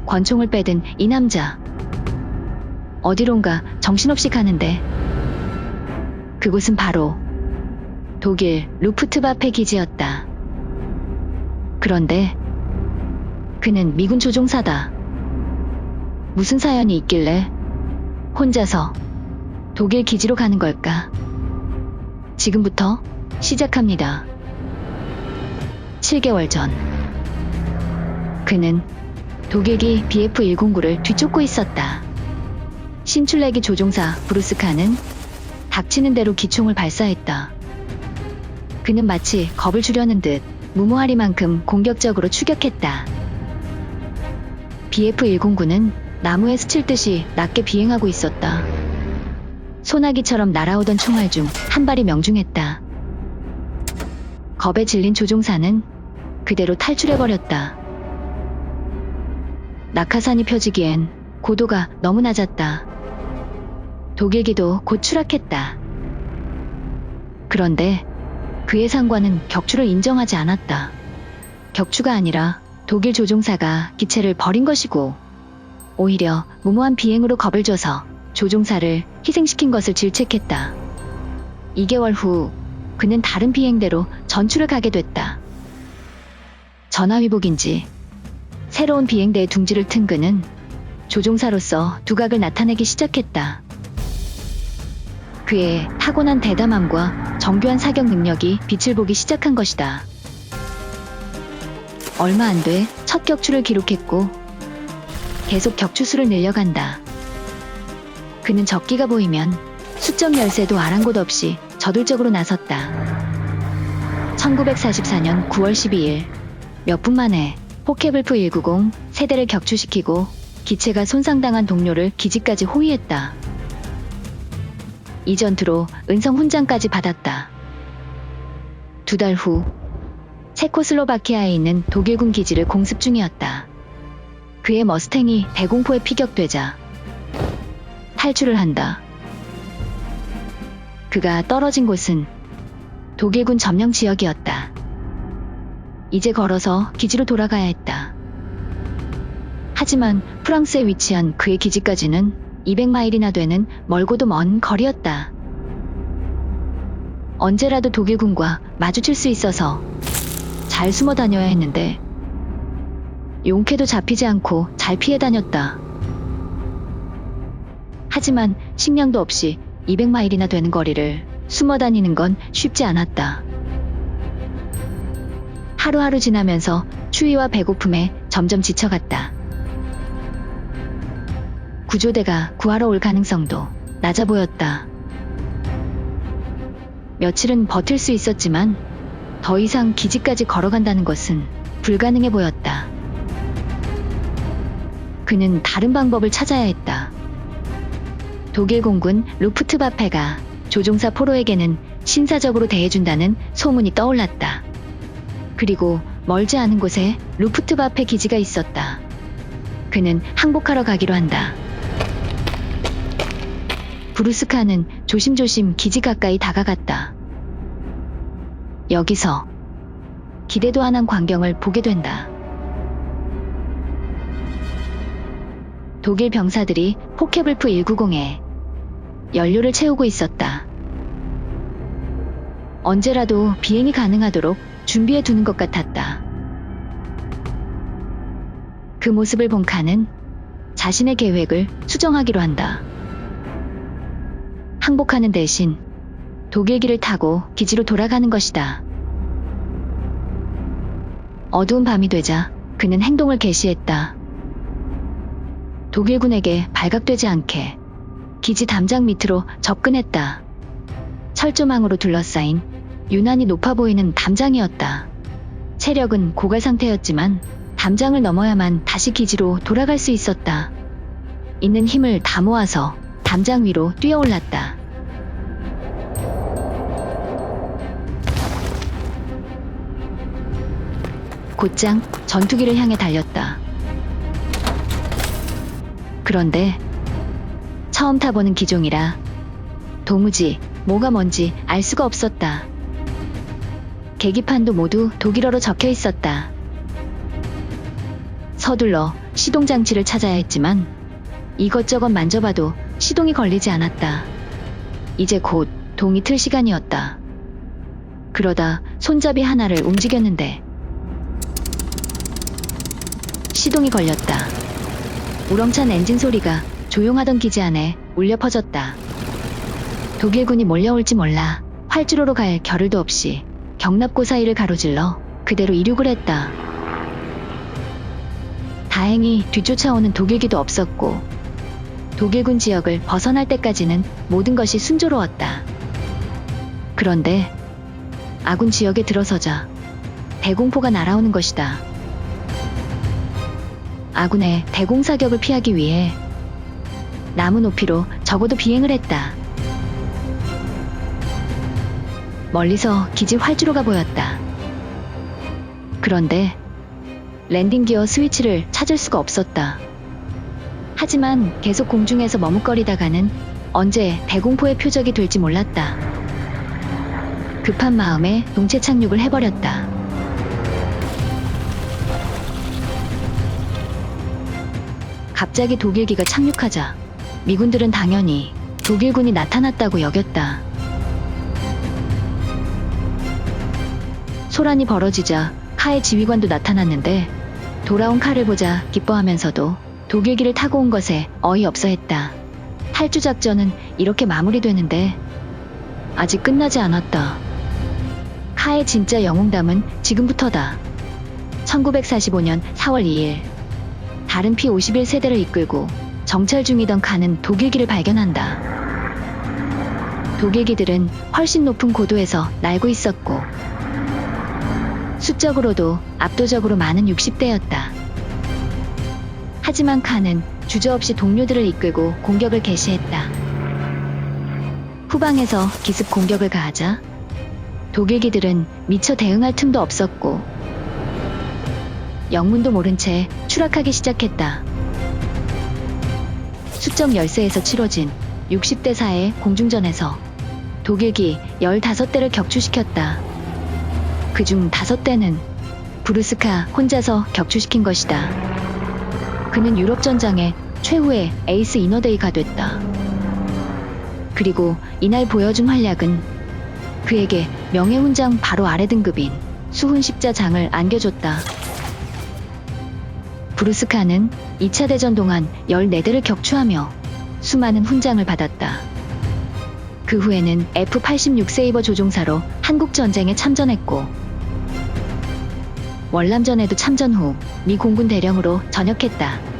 권총을 빼든 이 남자. 어디론가 정신없이 가는데 그곳은 바로 독일 루프트와페 기지였다. 그런데 그는 미군 조종사다. 무슨 사연이 있길래 혼자서 독일 기지로 가는 걸까? 지금부터 시작합니다. 7개월 전 그는 독일기 BF-109를 뒤쫓고 있었다. 신출내기 조종사 브루스 칸은 닥치는 대로 기총을 발사했다. 그는 마치 겁을 주려는 듯 무모하리만큼 공격적으로 추격했다. BF-109는 나무에 스칠듯이 낮게 비행하고 있었다. 소나기처럼 날아오던 총알 중 한 발이 명중했다. 겁에 질린 조종사는 그대로 탈출해버렸다. 낙하산이 펴지기엔 고도가 너무 낮았다. 독일기도 곧 추락했다. 그런데 그의 상관은 격추를 인정하지 않았다. 격추가 아니라 독일 조종사가 기체를 버린 것이고 오히려 무모한 비행으로 겁을 줘서 조종사를 희생시킨 것을 질책했다. 2개월 후 그는 다른 비행대로 전출을 가게 됐다. 전화위복인지 새로운 비행대의 둥지를 튼 그는 조종사로서 두각을 나타내기 시작했다. 그의 타고난 대담함과 정교한 사격 능력이 빛을 보기 시작한 것이다. 얼마 안 돼 첫 격추를 기록했고 계속 격추수를 늘려간다. 그는 적기가 보이면 수적 열세도 아랑곳 없이 저돌적으로 나섰다. 1944년 9월 12일 몇 분 만에 포케블프 190 세대를 격추시키고 기체가 손상당한 동료를 기지까지 호위했다. 이 전투로 은성 훈장까지 받았다. 2달 후 체코슬로바키아에 있는 독일군 기지를 공습 중이었다. 그의 머스탱이 대공포에 피격되자 탈출을 한다. 그가 떨어진 곳은 독일군 점령 지역이었다. 이제 걸어서 기지로 돌아가야 했다. 하지만 프랑스에 위치한 그의 기지까지는 200마일이나 되는 멀고도 먼 거리였다. 언제라도 독일군과 마주칠 수 있어서 잘 숨어 다녀야 했는데 용케도 잡히지 않고 잘 피해 다녔다. 하지만 식량도 없이 200마일이나 되는 거리를 숨어 다니는 건 쉽지 않았다. 하루하루 지나면서 추위와 배고픔에 점점 지쳐갔다. 구조대가 구하러 올 가능성도 낮아 보였다. 며칠은 버틸 수 있었지만 더 이상 기지까지 걸어간다는 것은 불가능해 보였다. 그는 다른 방법을 찾아야 했다. 독일 공군 루프트와페가 조종사 포로에게는 신사적으로 대해준다는 소문이 떠올랐다. 그리고 멀지 않은 곳에 루프트와페 기지가 있었다. 그는 항복하러 가기로 한다. 브루스 칸은 조심조심 기지 가까이 다가갔다. 여기서 기대도 안 한 광경을 보게 된다. 독일 병사들이 포케블프 190에 연료를 채우고 있었다. 언제라도 비행이 가능하도록 준비해 두는 것 같았다. 그 모습을 본 칸은 자신의 계획을 수정하기로 한다. 항복하는 대신 독일기를 타고 기지로 돌아가는 것이다. 어두운 밤이 되자 그는 행동을 개시했다. 독일군에게 발각되지 않게 기지 담장 밑으로 접근했다. 철조망으로 둘러싸인 유난히 높아 보이는 담장이었다. 체력은 고갈 상태였지만 담장을 넘어야만 다시 기지로 돌아갈 수 있었다. 있는 힘을 다 모아서 담장 위로 뛰어올랐다. 곧장 전투기를 향해 달렸다. 그런데 처음 타보는 기종이라 도무지 뭐가 뭔지 알 수가 없었다. 계기판도 모두 독일어로 적혀 있었다. 서둘러 시동장치를 찾아야 했지만 이것저것 만져봐도 시동이 걸리지 않았다. 이제 곧 동이 틀 시간이었다. 그러다 손잡이 하나를 움직였는데 시동이 걸렸다. 우렁찬 엔진 소리가 조용하던 기지 안에 울려 퍼졌다. 독일군이 몰려올지 몰라 활주로로 갈 겨를도 없이 경납고 사이를 가로질러 그대로 이륙을 했다. 다행히 뒤쫓아오는 독일기도 없었고 독일군 지역을 벗어날 때까지는 모든 것이 순조로웠다. 그런데 아군 지역에 들어서자 대공포가 날아오는 것이다. 아군의 대공사격을 피하기 위해 나무 높이로 적어도 비행을 했다. 멀리서 기지 활주로가 보였다. 그런데 랜딩 기어 스위치를 찾을 수가 없었다. 하지만 계속 공중에서 머뭇거리다가는 언제 대공포의 표적이 될지 몰랐다. 급한 마음에 동체 착륙을 해버렸다. 갑자기 독일기가 착륙하자 미군들은 당연히 독일군이 나타났다고 여겼다. 소란이 벌어지자 카의 지휘관도 나타났는데 돌아온 카를 보자 기뻐하면서도 독일기를 타고 온 것에 어이없어 했다. 탈주 작전은 이렇게 마무리되는데 아직 끝나지 않았다. 카의 진짜 영웅담은 지금부터다. 1945년 4월 2일 다른 P-51세대를 이끌고 정찰 중이던 카는 독일기를 발견한다. 독일기들은 훨씬 높은 고도에서 날고 있었고 수적으로도 압도적으로 많은 60대였다. 하지만 카는 주저없이 동료들을 이끌고 공격을 개시했다. 후방에서 기습 공격을 가하자 독일기들은 미처 대응할 틈도 없었고 영문도 모른 채 추락하기 시작했다. 수적 열세에서 치러진 60대 4의 공중전에서 독일기 15대를 격추시켰다. 그중 5대는 브루스카 혼자서 격추시킨 것이다. 그는 유럽 전장의 최후의 에이스 이너데이가 됐다. 그리고 이날 보여준 활약은 그에게 명예훈장 바로 아래 등급인 수훈 십자장을 안겨줬다. 브루스카는 2차 대전 동안 14대를 격추하며 수많은 훈장을 받았다. 그 후에는 F-86 세이버 조종사로 한국전쟁에 참전했고 월남전에도 참전 후 미 공군 대령으로 전역했다.